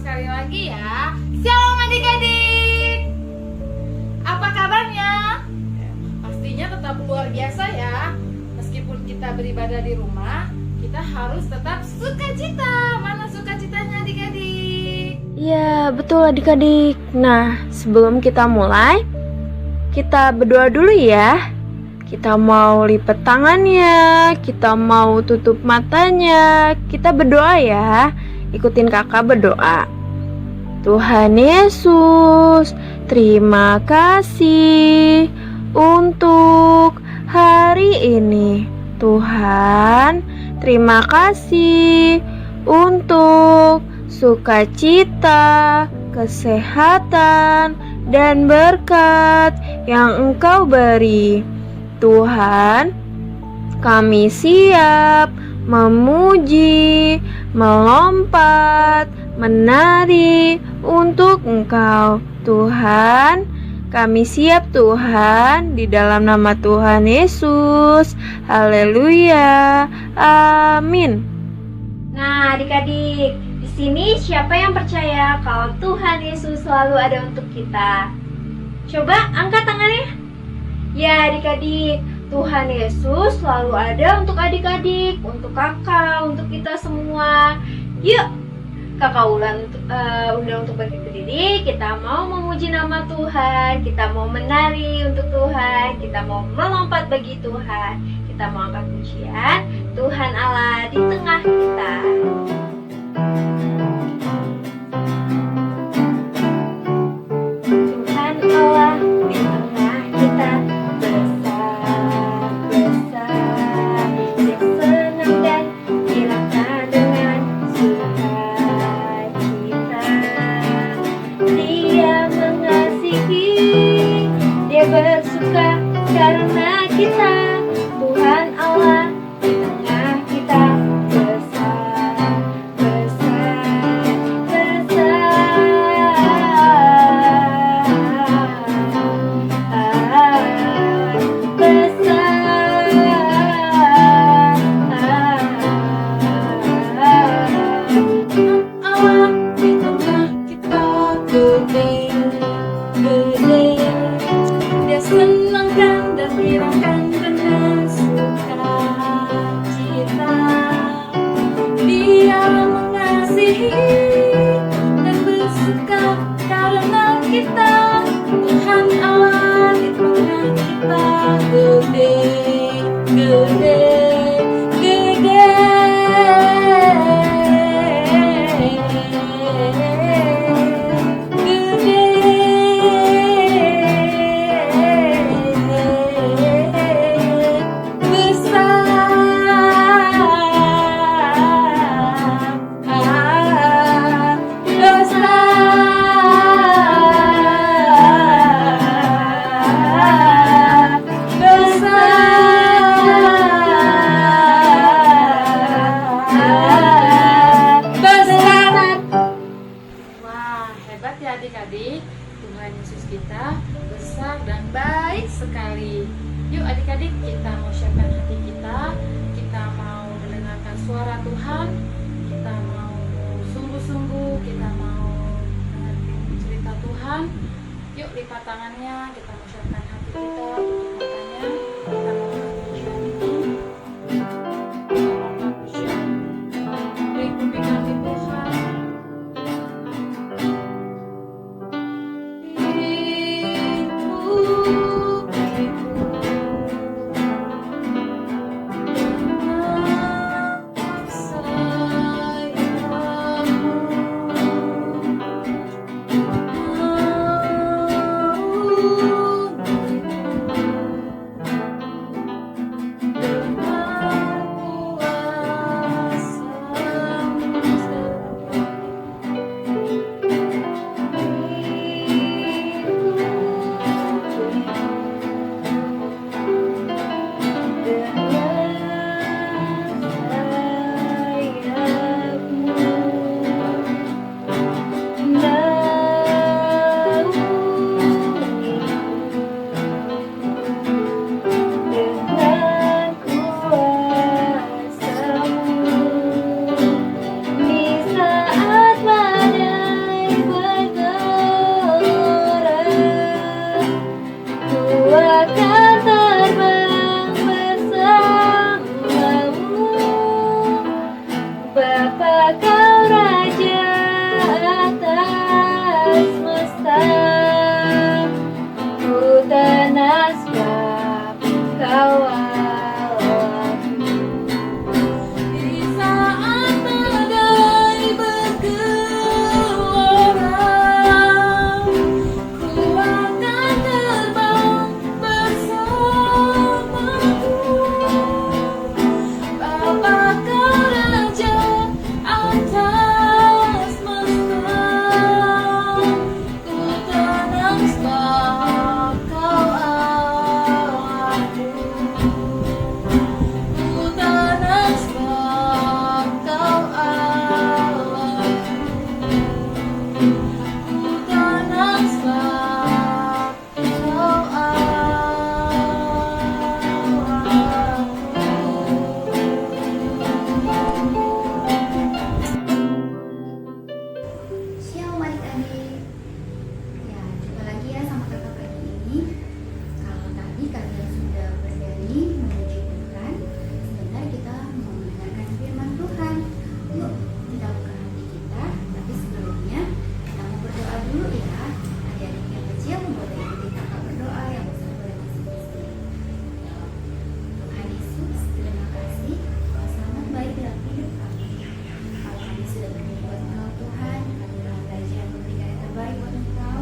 sekali lagi ya. Shalom adik-adik. Apa kabarnya? Pastinya tetap luar biasa ya. Meskipun kita beribadah di rumah, kita harus tetap sukacita. Mana sukacitanya adik-adik? Ya, betul adik-adik. Nah, sebelum kita mulai, kita berdoa dulu ya. Kita mau lipat tangannya, kita mau tutup matanya. Kita berdoa ya. Ikutin kakak berdoa. Tuhan Yesus, terima kasih untuk hari ini. Tuhan, terima kasih untuk sukacita, kesehatan, dan berkat yang Engkau beri. Tuhan, kami siap memuji, melompat, menari untuk Engkau. Tuhan, kami siap Tuhan, di dalam nama Tuhan Yesus. Haleluya. Amin. Nah, adik-adik, di sini siapa yang percaya kalau Tuhan Yesus selalu ada untuk kita? Coba angkat tangannya. Ya, adik-adik, Tuhan Yesus selalu ada untuk adik-adik, untuk kakak, untuk kita semua. Yuk, kakak undang untuk berdiri. Kita mau memuji nama Tuhan, kita mau menari untuk Tuhan, kita mau melompat bagi Tuhan, kita mau angkat pujian Tuhan Allah di tengah kita. Tuhan Allah di tengah kita, besar, besar, Dia senang dan girakan dengan sukacita. Dia mengasihi, Dia bersuka karena kita. Tuhan Allah di tengah kita, besar, besar, Allah di tengah kita gede, gede. Dia senangkan dan girakan dengan sukacita. Dia mengasihi dan bersuka karena kita. Tuhan Allah di tengah kita gede, gede, gede. Wah, hebat ya adik-adik. Tuhan Yesus kita besar dan baik sekali. Yuk adik-adik, kita mau siapkan hati kita. Kita mau mendengarkan suara Tuhan. Kita mau sungguh-sungguh, kita mau mengerti cerita Tuhan. Yuk lipat tangannya, kita mau siapkan hati kita, tutup matanya. Kita mau pujian ini. Lingkupi kami Tuhan. Bapa kau Raja atas semesta, ku tenang sebab kau Allahku. Di saat badai bergelora, ku akan terbang bersamamu. Bapa kau Raja atas semesta, ku tenang sebab kau Allahku. Ku tenang sebab kau Allahku. Ku tenang sebab kau Shalom adik-adik. Ya, jumpa lagi ya sama kakak pagi ini. Kalau tadi kalian sudah berdiri menuju Tuhan, sebentar kita mau mendengarkan firman Tuhan. Yuk, kita buka hati kita. Tapi sebelumnya kita mau berdoa dulu ya. Adik-adik yang kecil boleh ikuti kakak berdoa, yang besar boleh masing-masing. Tuhan Yesus, terima kasih. Kau selamat baik dalam hidup kami. Kalau kami sudah bernyanyi buat Engkau Tuhan, kami telah belajar memberikan yang terbaik buat Engkau.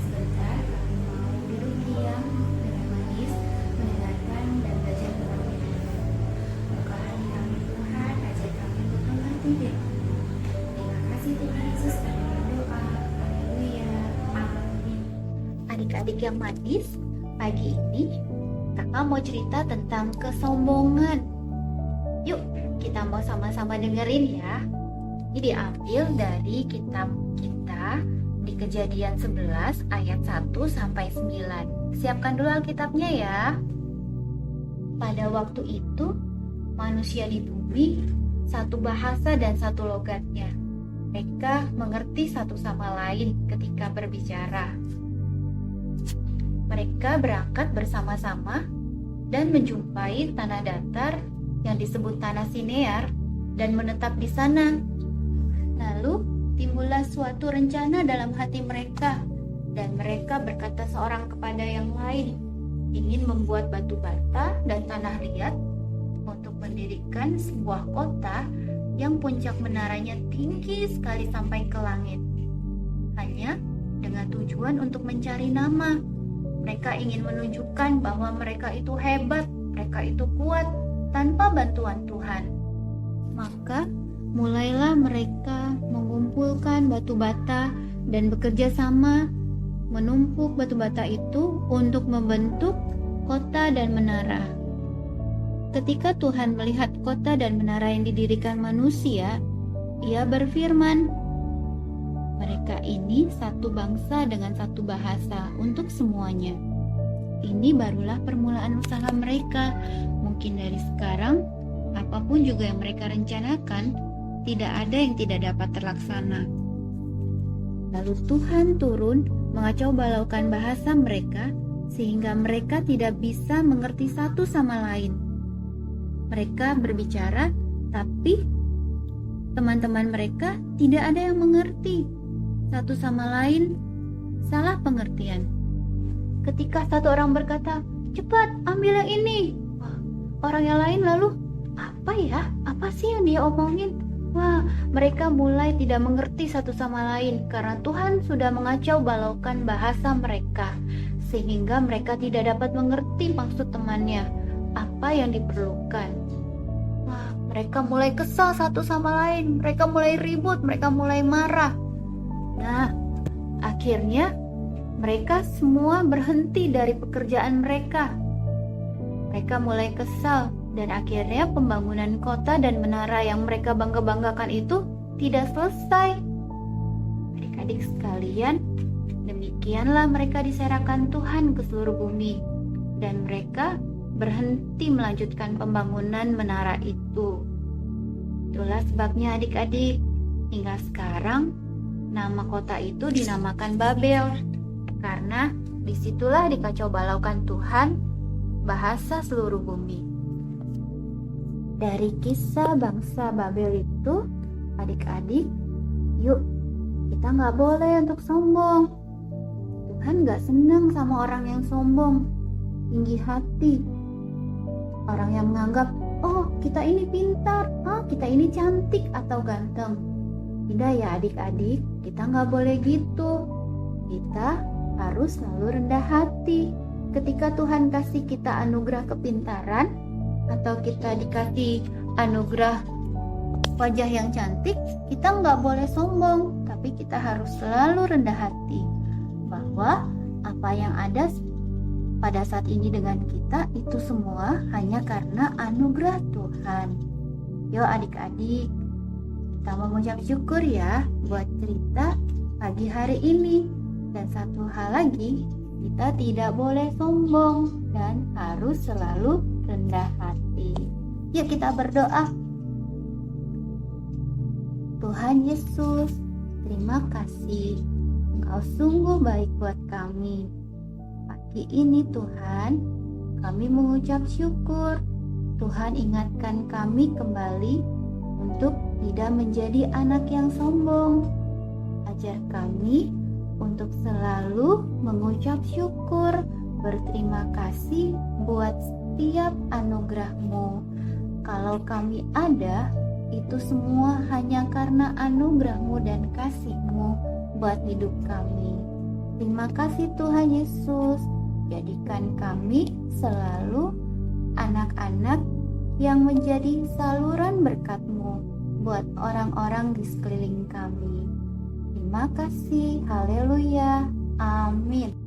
Sebentar kami mau duduk diam dengan manis, mendengarkan dan belajar tentang firman. Buka hati kami Tuhan, ajar kami untuk mengerti firman. Terima kasih Tuhan Yesus, kami berdoa. Haleluya. Amin. Adik-adik yang manis, pagi ini kakak mau cerita tentang kesombongan. Yuk, kita mau sama-sama dengerin ya. Ini diambil dari kitab kita di Kejadian 11 ayat 1 sampai 9. Siapkan dulu Alkitabnya ya. Pada waktu itu, manusia di bumi satu bahasa dan satu logatnya. Mereka mengerti satu sama lain ketika berbicara. Mereka berangkat bersama-sama dan menjumpai tanah datar yang disebut tanah Sinear dan menetap di sana. Lalu timbullah suatu rencana dalam hati mereka, dan mereka berkata seorang kepada yang lain, ingin membuat batu bata dan tanah liat untuk mendirikan sebuah kota yang puncak menaranya tinggi sekali sampai ke langit. Hanya dengan tujuan untuk mencari nama. Mereka ingin menunjukkan bahwa mereka itu hebat, mereka itu kuat tanpa bantuan Tuhan. Maka mulailah mereka mengumpulkan batu bata dan bekerja sama menumpuk batu bata itu untuk membentuk kota dan menara. Ketika Tuhan melihat kota dan menara yang didirikan manusia, Ia berfirman, "Mereka ini satu bangsa dengan satu bahasa untuk semuanya." Ini barulah permulaan usaha mereka. Mungkin dari sekarang, apapun juga yang mereka rencanakan, tidak ada yang tidak dapat terlaksana. Lalu Tuhan turun mengacau balaukan bahasa mereka, sehingga mereka tidak bisa mengerti satu sama lain. Mereka berbicara, tapi teman-teman mereka tidak ada yang mengerti. Satu sama lain salah pengertian. Ketika satu orang berkata, "Cepat, ambil yang ini." Wah, orang yang lain lalu, "Apa ya? Apa sih yang dia omongin?" Wah, mereka mulai tidak mengerti satu sama lain karena Tuhan sudah mengacau balaukan bahasa mereka, sehingga mereka tidak dapat mengerti maksud temannya, apa yang diperlukan. Wah, mereka mulai kesal satu sama lain, mereka mulai ribut, mereka mulai marah. Nah, akhirnya mereka semua berhenti dari pekerjaan mereka. Mereka mulai kesal. Dan akhirnya pembangunan kota dan menara yang mereka bangga-banggakan itu tidak selesai. Adik-adik sekalian, demikianlah mereka diserahkan Tuhan ke seluruh bumi. Dan mereka berhenti melanjutkan pembangunan menara itu. Itulah sebabnya adik-adik, hingga sekarang nama kota itu dinamakan Babel. Karena disitulah dikacau balaukan Tuhan bahasa seluruh bumi. Dari kisah bangsa Babel itu, adik-adik, yuk kita nggak boleh untuk sombong. Tuhan nggak senang sama orang yang sombong, tinggi hati. Orang yang menganggap, oh kita ini pintar, kita ini cantik atau ganteng. Tidak ya adik-adik, kita nggak boleh gitu. Kita harus selalu rendah hati. Ketika Tuhan kasih kita anugerah kepintaran, atau kita dikasih anugerah wajah yang cantik, kita nggak boleh sombong, tapi kita harus selalu rendah hati. Bahwa apa yang ada pada saat ini dengan kita itu semua hanya karena anugerah Tuhan. Yuk adik-adik, kita mengucap syukur ya buat cerita pagi hari ini. Dan satu hal lagi, kita tidak boleh sombong dan harus selalu rendah hati. Yuk kita berdoa. Tuhan Yesus, terima kasih. Engkau sungguh baik buat kami. Pagi ini Tuhan, kami mengucap syukur. Tuhan ingatkan kami kembali untuk tidak menjadi anak yang sombong. Ajar kami untuk selalu mengucap syukur, berterima kasih buat setiap anugerah-Mu. Kalau kami ada, itu semua hanya karena anugerah-Mu dan kasih-Mu buat hidup kami. Terima kasih Tuhan Yesus, jadikan kami selalu anak-anak yang menjadi saluran berkat-Mu buat orang-orang di sekeliling kami. Terima kasih, haleluya, amin.